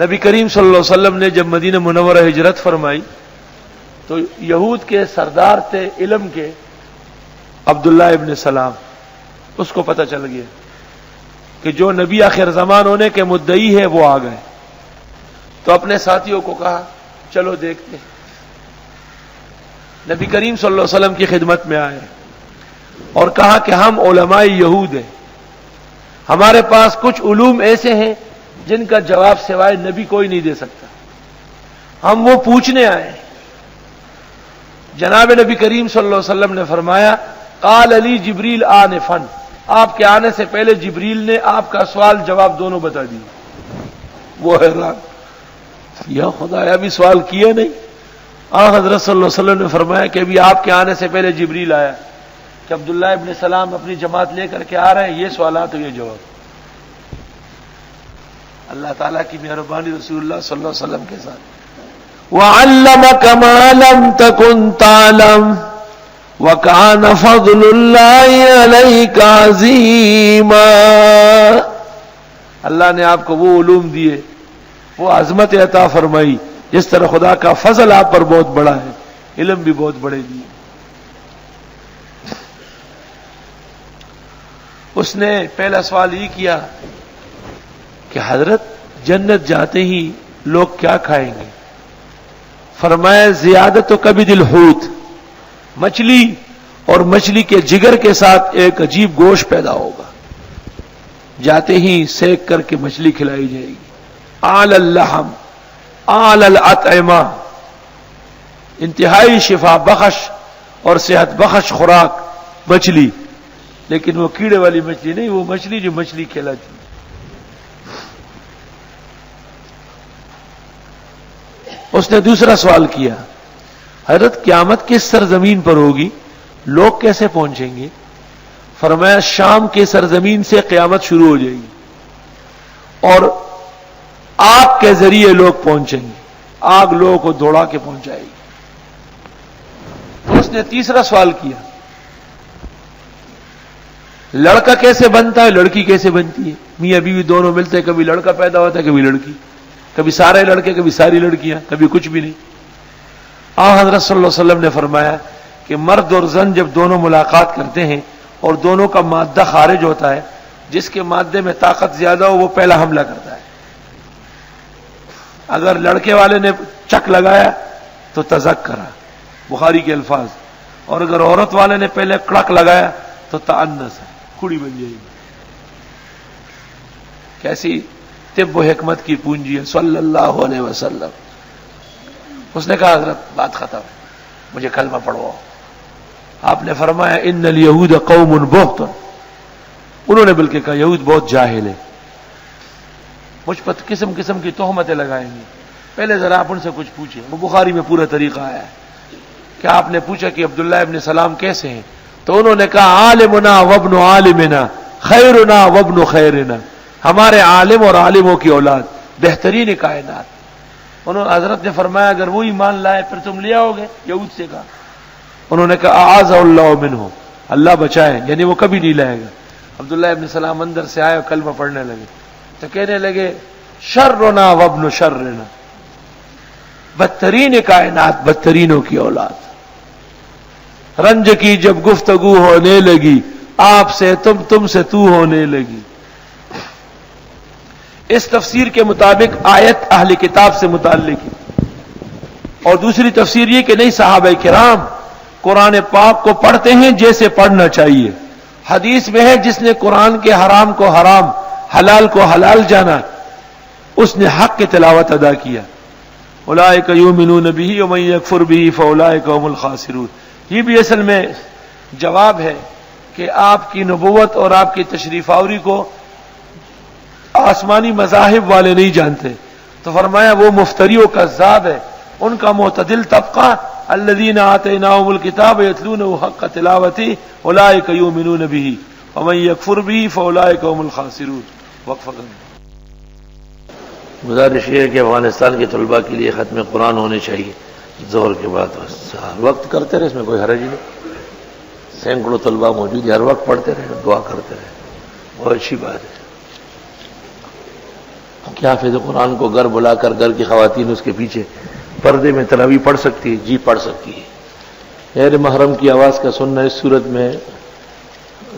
نبی کریم صلی اللہ علیہ وسلم نے جب مدینہ منورہ ہجرت فرمائی تو یہود کے سردار تھے علم کے عبداللہ ابن سلام، اس کو پتہ چل گیا کہ جو نبی آخر زمان ہونے کے مدعی ہے وہ آ گئے، تو اپنے ساتھیوں کو کہا چلو دیکھتے ہیں۔ نبی کریم صلی اللہ علیہ وسلم کی خدمت میں آئے اور کہا کہ ہم علماء یہود ہیں، ہمارے پاس کچھ علوم ایسے ہیں جن کا جواب سوائے نبی کوئی نہیں دے سکتا، ہم وہ پوچھنے آئے ہیں۔ جناب نبی کریم صلی اللہ علیہ وسلم نے فرمایا قال علی جبریل آنفا، آپ کے آنے سے پہلے جبریل نے آپ کا سوال جواب دونوں بتا دیے۔ وہ حیران، یا خدا ابھی سوال کیا نہیں؟ حضرت صلی اللہ علیہ وسلم نے فرمایا کہ ابھی آپ کے آنے سے پہلے جبریل آیا کہ عبداللہ ابن سلام اپنی جماعت لے کر کے آ رہے ہیں، یہ سوالات اور یہ جواب۔ اللہ تعالیٰ کی مہربانی رسول اللہ صلی اللہ علیہ وسلم کے ساتھ۔ وَعَلَّمَكَ مَا لَمْ تَكُنْ تَعْلَمْ وَكَانَ فَضْلُ اللَّهِ عَلَيْكَ عَظِيمًا، اللہ نے آپ کو وہ علوم دیے، وہ عظمت عطا فرمائی جس طرح خدا کا فضل آپ پر بہت بڑا ہے، علم بھی بہت بڑے دیے۔ اس نے پہلا سوال یہ کیا کہ حضرت جنت جاتے ہی لوگ کیا کھائیں گے؟ فرمایا زیادت و کبد الحوت، مچھلی اور مچھلی کے جگر کے ساتھ ایک عجیب گوشت پیدا ہوگا، جاتے ہی سیک کر کے مچھلی کھلائی جائے گی۔ آل اللحم آل الاطعمہ، انتہائی شفا بخش اور صحت بخش خوراک مچھلی، لیکن وہ کیڑے والی مچھلی نہیں، وہ مچھلی جو مچھلی کھلاتی۔ اس نے دوسرا سوال کیا حضرت قیامت کس سرزمین پر ہوگی، لوگ کیسے پہنچیں گے؟ فرمایا شام کے سرزمین سے قیامت شروع ہو جائے گی اور آگ کے ذریعے لوگ پہنچیں گے، آگ لوگوں کو دوڑا کے پہنچائے گی۔ تو اس نے تیسرا سوال کیا لڑکا کیسے بنتا ہے، لڑکی کیسے بنتی ہے؟ میاں بیوی دونوں ملتے ہیں، کبھی لڑکا پیدا ہوتا ہے کبھی لڑکی، کبھی سارے لڑکے کبھی ساری لڑکیاں، کبھی کچھ بھی نہیں۔ حضرت صلی اللہ علیہ وسلم نے فرمایا کہ مرد اور زن جب دونوں ملاقات کرتے ہیں اور دونوں کا مادہ خارج ہوتا ہے، جس کے مادے میں طاقت زیادہ ہو وہ پہلا حملہ کرتا ہے۔ اگر لڑکے والے نے چک لگایا تو تذکرہ، بخاری کے الفاظ، اور اگر عورت والے نے پہلے کڑک لگایا تو تعنس ہے، کھڑی بن جائے گی۔ کیسی طب و حکمت کی پونجی ہے صلی اللہ علیہ وسلم۔ اس نے کہا حضرت بات ختم ہے، مجھے کلمہ پڑھواؤ۔ آپ نے فرمایا ان الیہود قوم بہت، انہوں نے بلکہ کہا یہود بہت جاہل ہے، مجھ پر قسم قسم کی تہمتیں لگائیں گے۔ پہلے ذرا آپ ان سے کچھ پوچھیں، وہ بخاری میں پورا طریقہ آیا ہے کہ آپ نے پوچھا کہ عبداللہ ابن سلام کیسے ہیں، تو انہوں نے کہا عالمنا وابن عالمنا خیرنا وابن خیرنا، ہمارے عالم اور عالموں کی اولاد، بہترین کائنات۔ انہوں حضرت نے فرمایا اگر وہی مان لائے پھر تم لے آؤ گے؟ یہود سے کہا۔ انہوں نے کہا اعاذ اللہ منہ، اللہ بچائے، یعنی وہ کبھی نہیں لائے گا۔ عبداللہ ابن سلام اندر سے آئے اور کلمہ پڑھنے لگے تو کہنے لگے شرنا وابن شرنا، بدترین کائنات، بدترینوں کی اولاد۔ رنج کی جب گفتگو ہونے لگی، آپ سے تم سے تو ہونے لگی۔ اس تفسیر کے مطابق آیت اہل کتاب سے متعلق ہے، اور دوسری تفسیر یہ کہ نہیں، صحابہ کرام قرآن پاک کو پڑھتے ہیں جیسے پڑھنا چاہیے۔ حدیث میں ہے جس نے قرآن کے حرام کو حرام، حلال کو حلال جانا، اس نے حق کی تلاوت ادا کیا۔ اولئک یؤمنون بہ ومن یکفر بہ فاولئک هم الخاسرون۔ یہ بھی اصل میں جواب ہے کہ آپ کی نبوت اور آپ کی تشریف آوری کو آسمانی مذاہب والے نہیں جانتے، تو فرمایا وہ مفتری و کذاب ہے۔ ان کا معتدل طبقہ الذین آتیناہم الکتاب یتلونہ حق تلاوتہ اولئک یؤمنون بہ ومن یکفر بہ فاولئک هم الخاسرون۔ وقفہ کریں۔ گزارش یہ ہے کہ افغانستان کے طلباء کے لیے ختم قرآن ہونے چاہیے ظہر کے بعد، وقت کرتے رہے، اس میں کوئی حرج نہیں۔ سینکڑوں طلباء موجود ہیں، ہر وقت پڑھتے رہے، دعا کرتے رہے، بہت اچھی بات ہے۔ کیا حافظ قرآن کو گھر بلا کر گھر کی خواتین اس کے پیچھے پردے میں تراویح پڑھ سکتی ہے؟ جی پڑھ سکتی ہے. غیر محرم کی آواز کا سننا اس صورت میں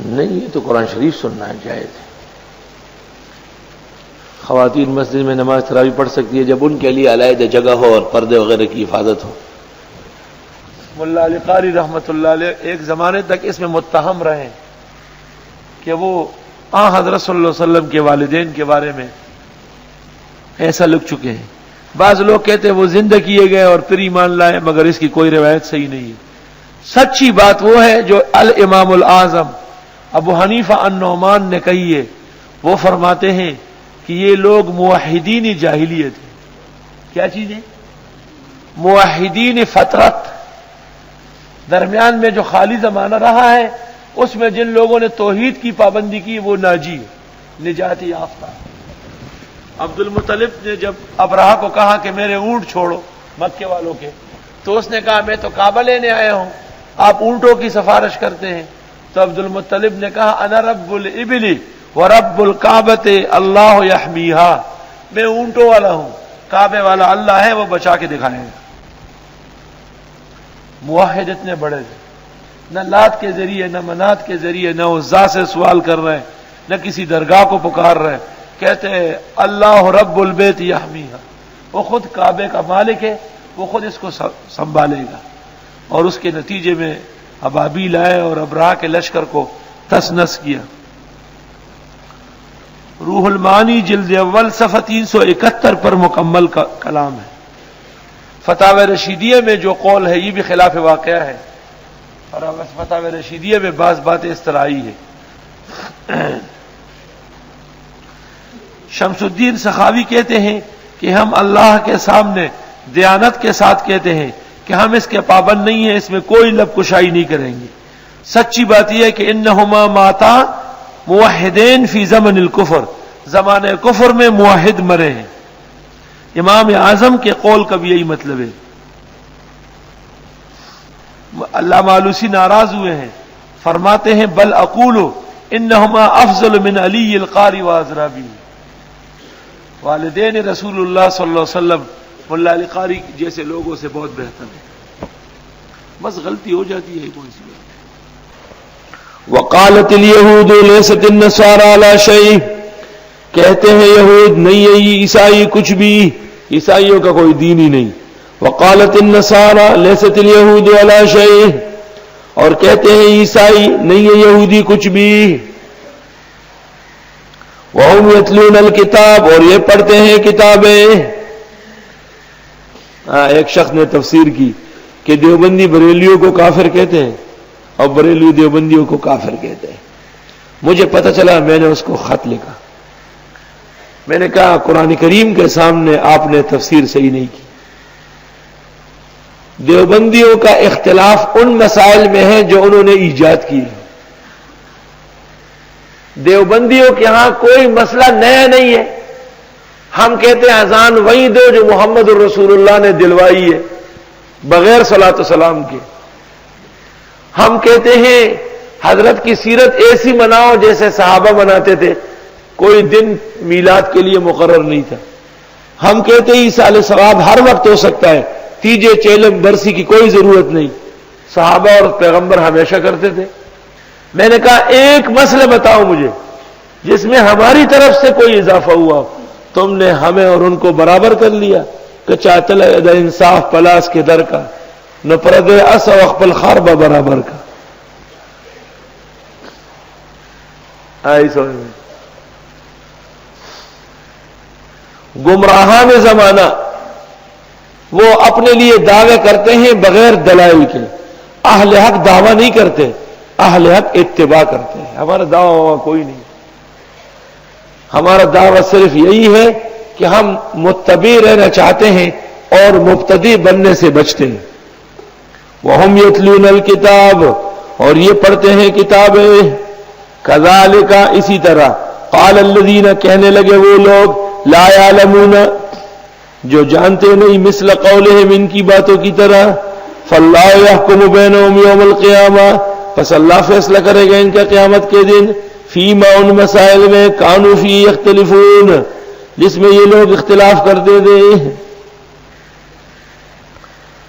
نہیں، یہ تو قرآن شریف سننا ہے، جائز ہے. خواتین مسجد میں نماز تراویح پڑھ سکتی ہے جب ان کے لیے علیحدہ جگہ ہو اور پردے وغیرہ کی حفاظت ہو. ملا علی قاری رحمۃ اللہ علیہ ایک زمانے تک اس میں متہم رہے کہ وہ حضرت صلی اللہ علیہ وسلم کے والدین کے بارے میں ایسا لکھ چکے ہیں. بعض لوگ کہتے ہیں وہ زندہ کیے گئے اور پھر ایمان لائے، مگر اس کی کوئی روایت صحیح نہیں ہے. سچی بات وہ ہے جو الامام الاعظم ابو حنیفہ النعمان نے کہی ہے. وہ فرماتے ہیں کہ یہ لوگ موحدین جاہلیت ہیں. کیا چیز ہے؟ موحدین فطرت. درمیان میں جو خالی زمانہ رہا ہے اس میں جن لوگوں نے توحید کی پابندی کی وہ ناجی ہے، نجات یافتہ. عبد المطلب نے جب ابرہہ کو کہا کہ میرے اونٹ چھوڑو مکے والوں کے، تو اس نے کہا میں تو کعبہ لینے آیا ہوں، آپ اونٹوں کی سفارش کرتے ہیں. تو عبد المطلب نے کہا انا رب الابل ورب الکعبۃ اللہ یحمیھا، میں اونٹوں والا ہوں، کعبے والا اللہ ہے، وہ بچا کے دکھائے گا. موحد اتنے بڑے تھے، نہ لات کے ذریعے نہ منات کے ذریعے نہ عزا سے سوال کر رہے ہیں نہ کسی درگاہ کو پکار رہے ہیں. کہتے ہیں اللہ رب البیت یحمیھا، وہ خود کعبے کا مالک ہے، وہ خود اس کو سنبھالے گا. اور اس کے نتیجے میں ابابیل آئے اور ابرہہ کے لشکر کو تس نس کیا. روح المعانی جلد اول صفحہ 371 پر مکمل کلام ہے. فتاوی رشیدیہ میں جو قول ہے یہ بھی خلاف واقعہ ہے، اور فتاوی رشیدیہ میں بعض باتیں اس طرح آئی ہے. شمس الدین سخاوی کہتے ہیں کہ ہم اللہ کے سامنے دیانت کے ساتھ کہتے ہیں کہ ہم اس کے پابند نہیں ہیں، اس میں کوئی لب کشائی نہیں کریں گے. سچی بات یہ ہے کہ انہما ماتا موحدین فی زمن الکفر، زمانے کفر میں موحد مرے ہیں. امام اعظم کے قول کا بھی یہی مطلب ہے. علامہ آلوسی ناراض ہوئے ہیں، فرماتے ہیں بل اقول انہما افضل من علی القاری وازرابی، والدین رسول اللہ صلی اللہ علیہ وسلم ملا علی قاری جیسے لوگوں سے بہت بہتر ہے. بس غلطی ہو جاتی ہے کون سی بات. وقالت اليهود ليست النصارى على شيء، کہتے ہیں یہود نہیں ہے یہ عیسائی کچھ بھی، عیسائیوں کا کوئی دین ہی نہیں. وقالت النصارى ليست اليهود على شيء، اور کہتے ہیں عیسائی نہیں ہے یہودی کچھ بھی. وهم يتلون الكتاب، اور یہ پڑھتے ہیں کتابیں. ایک شخص نے تفسیر کی کہ دیوبندی بریلیوں کو کافر کہتے ہیں اور بریلی دیوبندیوں کو کافر کہتے ہیں. مجھے پتہ چلا، میں نے اس کو خط لکھا. میں نے کہا قرآن کریم کے سامنے آپ نے تفسیر صحیح نہیں کی. دیوبندیوں کا اختلاف ان مسائل میں ہے جو انہوں نے ایجاد کی. دیوبندیوں کے ہاں کوئی مسئلہ نیا نہیں ہے. ہم کہتے ہیں اذان وہی دو جو محمد الرسول اللہ نے دلوائی ہے بغیر صلاۃ و سلام کے. ہم کہتے ہیں حضرت کی سیرت ایسی مناؤ جیسے صحابہ مناتے تھے، کوئی دن میلاد کے لیے مقرر نہیں تھا. ہم کہتے ہیں ایصال ثواب ہر وقت ہو سکتا ہے، تیجے چیلم برسی کی کوئی ضرورت نہیں، صحابہ اور پیغمبر ہمیشہ کرتے تھے. میں نے کہا ایک مسئلہ بتاؤ مجھے جس میں ہماری طرف سے کوئی اضافہ ہوا. تم نے ہمیں اور ان کو برابر کر لیا کہ چاہتل ادا انصاف پلاس کے در کا نہ پرد اس و اخپل خاربہ برابر کا. آئی سمجھ میں؟ گمراہان زمانہ وہ اپنے لیے دعوے کرتے ہیں بغیر دلائل کے. اہل حق دعویٰ نہیں کرتے، اہل حق اتباع کرتے ہیں. ہمارا دعویٰ کوئی نہیں. ہمارا دعویٰ صرف یہی ہے کہ ہم متبع رہنا چاہتے ہیں اور مبتدی بننے سے بچتے ہیں. وَهُمْ يَتْلُونَ الْكِتَابَ، اور یہ پڑھتے ہیں کتابیں. كَذَلِكَ، اسی طرح. قَالَ الَّذِينَ، کہنے لگے وہ لوگ، لَا يَعْلَمُونَ، جو جانتے نہیں، مثل قولہم، ان کی باتوں کی طرح. فَاللَّهُ يَحْكُمُ بَيْنَهُمْ يَوْمَ الْقِيَامَةِ، پس اللہ فیصلہ کرے گا ان کا قیامت کے دن. فیما، ان مسائل میں، کانوا فیہ یختلفون، جس میں یہ لوگ اختلاف کرتے تھے